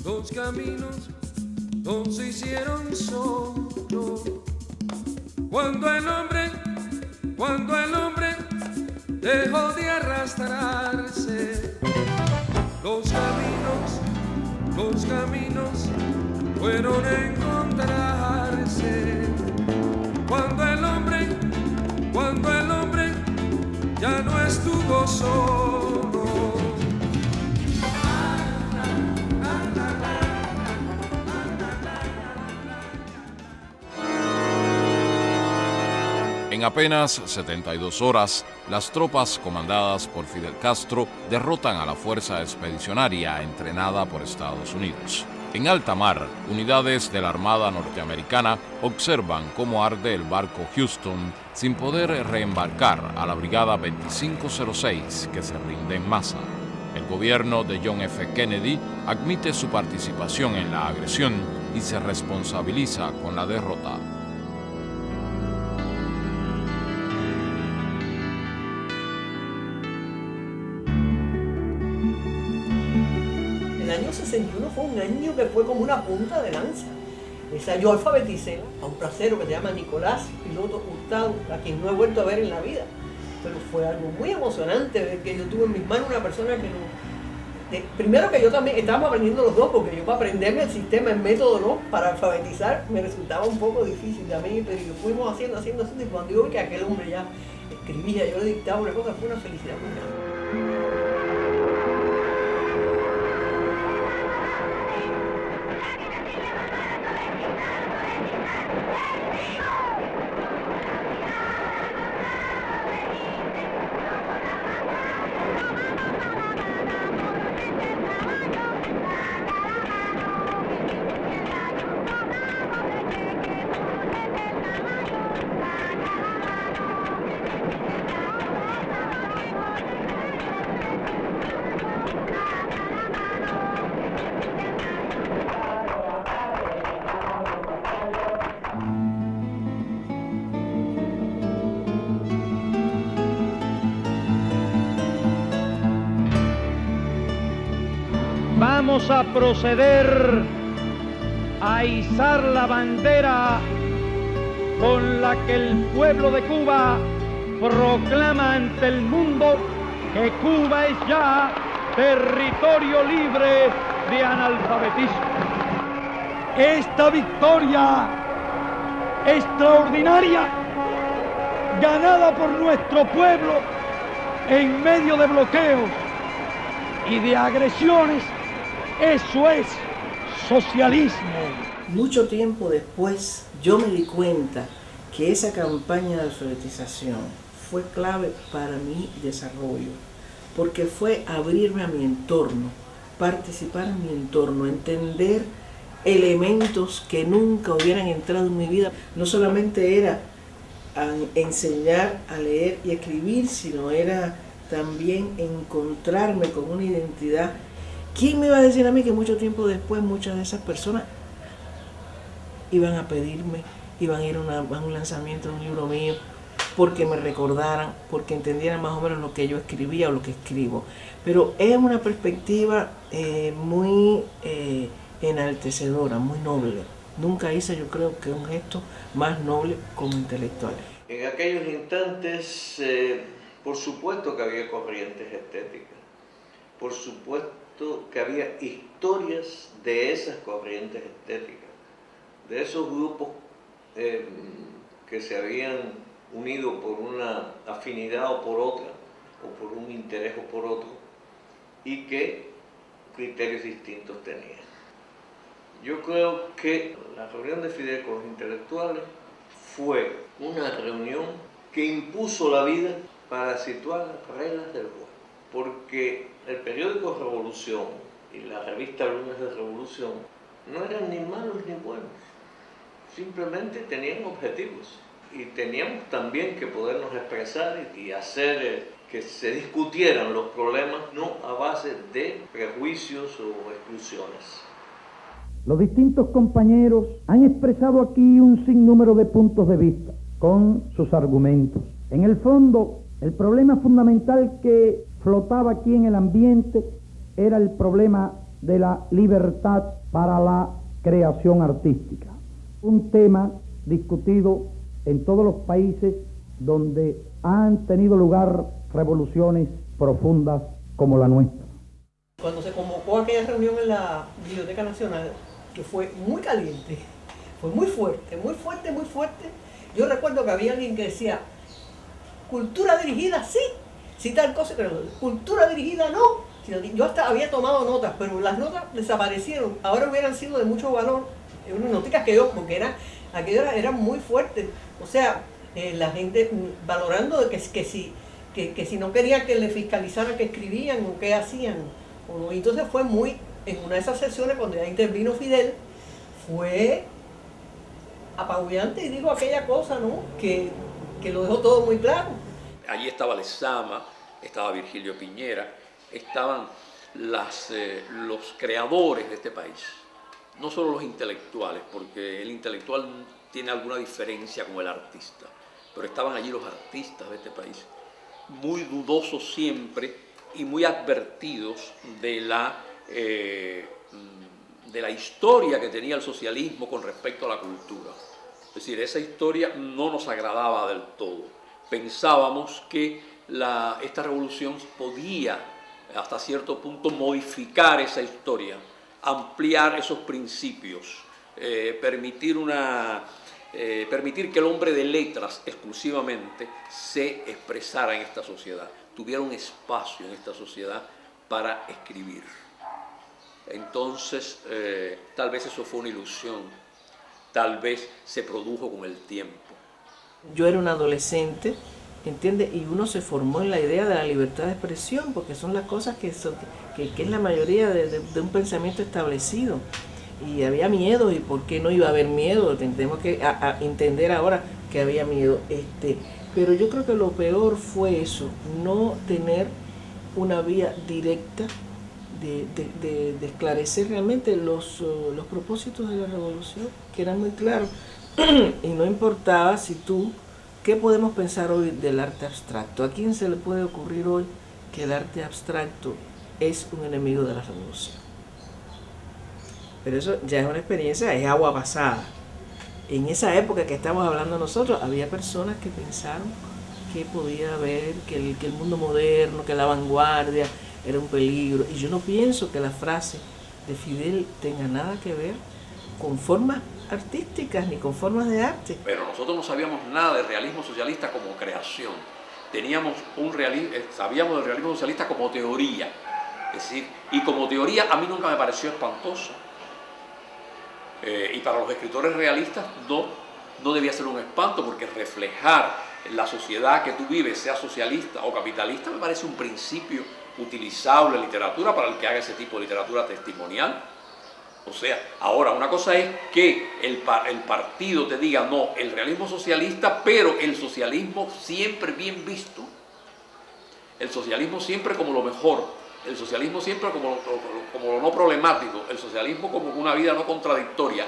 los caminos no se hicieron solos. Cuando el hombre dejó de arrastrarse, los caminos fueron a encontrarse. Cuando el hombre ya no estuvo solo. En apenas 72 horas, las tropas comandadas por Fidel Castro derrotan a la fuerza expedicionaria entrenada por Estados Unidos. En alta mar, unidades de la Armada norteamericana observan cómo arde el barco Houston sin poder reembarcar a la Brigada 2506 que se rinde en masa. El gobierno de John F. Kennedy admite su participación en la agresión y se responsabiliza con la derrota. El año 61 fue un año que fue como una punta de lanza. Yo alfabeticé a un placero que se llama Nicolás Piloto Hurtado, a quien no he vuelto a ver en la vida. Pero fue algo muy emocionante ver que yo tuve en mis manos una persona que no... primero que yo también estábamos aprendiendo los dos, porque yo para aprenderme el sistema, el método, ¿no? Para alfabetizar me resultaba un poco difícil también, pero fuimos haciendo, y cuando yo vi que aquel hombre ya escribía, yo le dictaba una cosa, fue una felicidad muy grande. Vamos a proceder a izar la bandera con la que el pueblo de Cuba proclama ante el mundo que Cuba es ya territorio libre de analfabetismo. Esta victoria extraordinaria, ganada por nuestro pueblo en medio de bloqueos y de agresiones, eso es socialismo. Mucho tiempo después yo me di cuenta que esa campaña de alfabetización fue clave para mi desarrollo, porque fue abrirme a mi entorno, participar en mi entorno, entender elementos que nunca hubieran entrado en mi vida. No solamente era enseñar a leer y escribir, sino era también encontrarme con una identidad. ¿Quién me iba a decir a mí que mucho tiempo después muchas de esas personas iban a pedirme, iban a ir a un lanzamiento de un libro mío, porque me recordaran, porque entendieran más o menos lo que yo escribía o lo que escribo? Pero es una perspectiva muy enaltecedora, muy noble. Nunca hice, yo creo, que un gesto más noble como intelectual. En aquellos instantes, por supuesto que había corrientes estéticas, por supuesto que había historias de esas corrientes estéticas, de esos grupos que se habían unido por una afinidad o por otra, o por un interés o por otro, y que criterios distintos tenían. Yo creo que la reunión de Fidel con los intelectuales fue una reunión que impuso la vida para situar las reglas del juego, porque el periódico Revolución y la revista Lunes de Revolución no eran ni malos ni buenos, simplemente tenían objetivos y teníamos también que podernos expresar y hacer que se discutieran los problemas no a base de prejuicios o exclusiones. Los distintos compañeros han expresado aquí un sinnúmero de puntos de vista con sus argumentos. En el fondo, el problema fundamental que flotaba aquí en el ambiente era el problema de la libertad para la creación artística. Un tema discutido en todos los países donde han tenido lugar revoluciones profundas como la nuestra. Cuando se convocó aquella reunión en la Biblioteca Nacional, que fue muy caliente, fue muy fuerte, muy fuerte, muy fuerte. Yo recuerdo que había alguien que decía, cultura dirigida sí, sí tal cosa, pero cultura dirigida no. Yo hasta había tomado notas, pero las notas desaparecieron. Ahora hubieran sido de mucho valor, unas noticas que yo, porque aquello era muy fuerte. O sea, la gente valorando de que si no querían que le fiscalizaran qué escribían o qué hacían. Y entonces fue en una de esas sesiones cuando ya intervino Fidel, fue apabullante y digo aquella cosa, ¿no? Que lo dejó todo muy claro. Allí estaba Lezama, estaba Virgilio Piñera, estaban los creadores de este país, no solo los intelectuales, porque el intelectual tiene alguna diferencia con el artista, pero estaban allí los artistas de este país, muy dudosos siempre y muy advertidos de la historia que tenía el socialismo con respecto a la cultura. Es decir, esa historia no nos agradaba del todo. Pensábamos que esta revolución podía, hasta cierto punto, modificar esa historia, ampliar esos principios, permitir que el hombre de letras exclusivamente se expresara en esta sociedad, tuviera un espacio en esta sociedad para escribir. Entonces, tal vez eso fue una ilusión, tal vez se produjo con el tiempo. Yo era un adolescente, ¿entiendes? Y uno se formó en la idea de la libertad de expresión, porque son las cosas que es la mayoría de un pensamiento establecido. Y había miedo, y ¿por qué no iba a haber miedo? Tenemos que entender ahora que había miedo. Pero yo creo que lo peor fue eso, no tener una vía directa de esclarecer realmente los propósitos de la revolución, que eran muy claros. Y no importaba ¿qué podemos pensar hoy del arte abstracto? ¿A quién se le puede ocurrir hoy que el arte abstracto es un enemigo de la revolución? Pero eso ya es una experiencia, es agua pasada. En esa época que estamos hablando nosotros, había personas que pensaron que podía haber, que el mundo moderno, que la vanguardia era un peligro. Y yo no pienso que la frase de Fidel tenga nada que ver con formas artísticas ni con formas de arte. Pero nosotros no sabíamos nada del realismo socialista como creación. Sabíamos del realismo socialista como teoría. Es decir, y como teoría a mí nunca me pareció espantosa. Y para los escritores realistas no debía ser un espanto, porque reflejar la sociedad que tú vives, sea socialista o capitalista, me parece un principio utilizable en literatura para el que haga ese tipo de literatura testimonial. O sea, ahora una cosa es que el partido te diga no, el realismo socialista, pero el socialismo siempre bien visto, el socialismo siempre como lo mejor, el socialismo siempre como lo no problemático, el socialismo como una vida no contradictoria.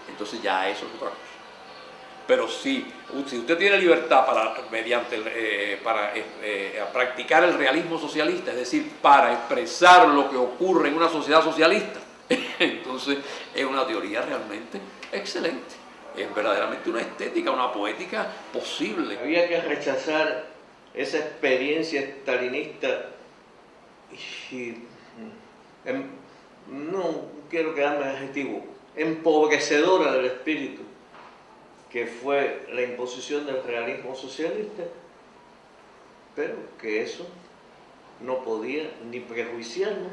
Entonces ya eso es otra cosa. Pero si usted tiene libertad para practicar el realismo socialista, es decir, para expresar lo que ocurre en una sociedad socialista, entonces es una teoría realmente excelente. Es verdaderamente una estética, una poética posible. Había que rechazar esa experiencia stalinista y no quiero quedarme en adjetivo, empobrecedora del espíritu, que fue la imposición del realismo socialista, pero que eso no podía ni prejuiciarnos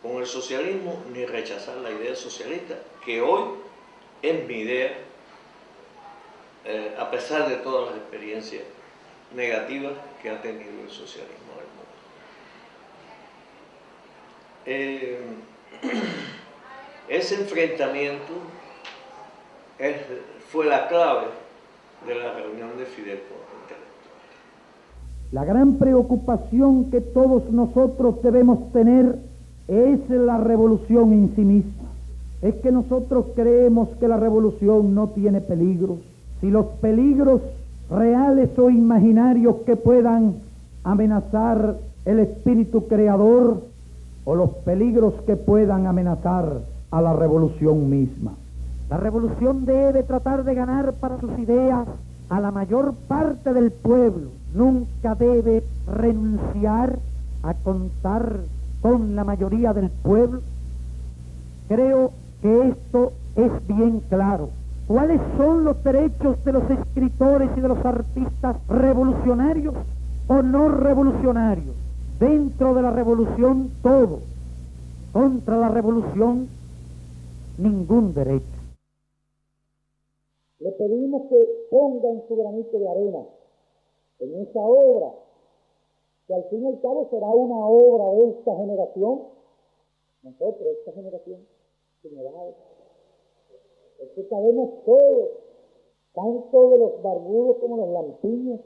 con el socialismo ni rechazar la idea socialista, que hoy es mi idea, a pesar de todas las experiencias negativas que ha tenido el socialismo en el mundo. Ese enfrentamiento fue la clave de la reunión de Fidel con los intelectuales. La gran preocupación que todos nosotros debemos tener es la revolución en sí misma. Es que nosotros creemos que la revolución no tiene peligros. Si los peligros reales o imaginarios que puedan amenazar el espíritu creador o los peligros que puedan amenazar a la revolución misma. La revolución debe tratar de ganar para sus ideas a la mayor parte del pueblo. Nunca debe renunciar a contar con la mayoría del pueblo. Creo que esto es bien claro. ¿Cuáles son los derechos de los escritores y de los artistas revolucionarios o no revolucionarios? Dentro de la revolución todo, contra la revolución ningún derecho. Le pedimos que pongan su granito de arena en esa obra, que al fin y al cabo será una obra de esta generación, nosotros, esta generación, general. Es que sabemos todos, tanto de los barbudos como los lampiños,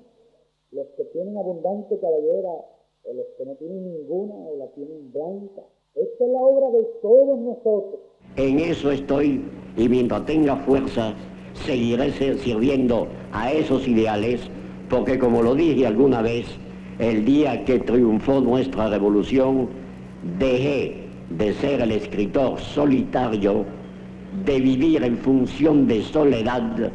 los que tienen abundante cabellera, o los que no tienen ninguna, o la tienen blanca. Esta es la obra de todos nosotros. En eso estoy, y mientras tenga fuerza, seguiré sirviendo a esos ideales, porque como lo dije alguna vez, el día que triunfó nuestra revolución, dejé de ser el escritor solitario, de vivir en función de soledad,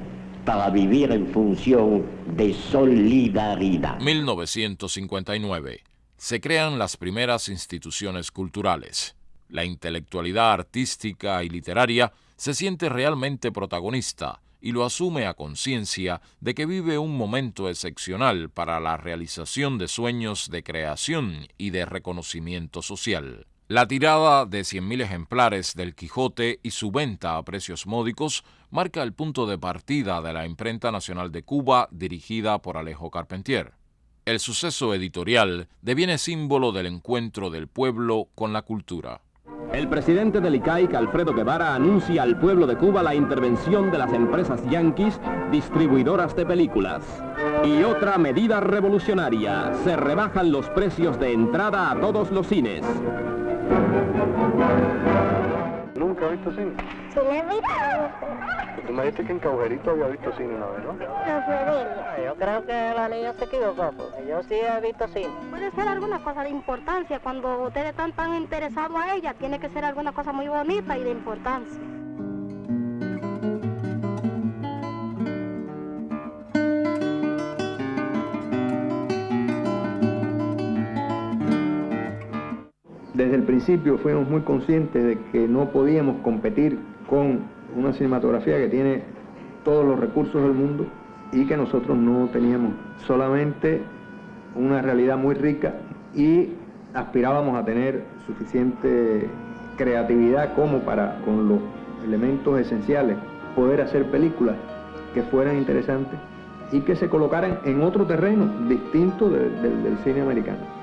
para vivir en función de solidaridad. 1959. Se crean las primeras instituciones culturales. La intelectualidad artística y literaria se siente realmente protagonista y lo asume a conciencia de que vive un momento excepcional para la realización de sueños de creación y de reconocimiento social. La tirada de 100.000 ejemplares del Quijote y su venta a precios módicos marca el punto de partida de la Imprenta Nacional de Cuba dirigida por Alejo Carpentier. El suceso editorial deviene símbolo del encuentro del pueblo con la cultura. El presidente del ICAIC, Alfredo Guevara, anuncia al pueblo de Cuba la intervención de las empresas yanquis distribuidoras de películas. Y otra medida revolucionaria, se rebajan los precios de entrada a todos los cines. ¿Nunca ha visto cine? Sí, le he visto. Tú me dijiste que en Caujerito había visto cine una vez, ¿no? No fue Yo creo que la niña se equivocó, porque yo sí he visto cine. Puede ser alguna cosa de importancia. Cuando ustedes están tan interesados a ella, tiene que ser alguna cosa muy bonita y de importancia. Desde el principio fuimos muy conscientes de que no podíamos competir con una cinematografía que tiene todos los recursos del mundo y que nosotros no teníamos, solamente una realidad muy rica, y aspirábamos a tener suficiente creatividad como para, con los elementos esenciales, poder hacer películas que fueran interesantes y que se colocaran en otro terreno distinto del cine americano.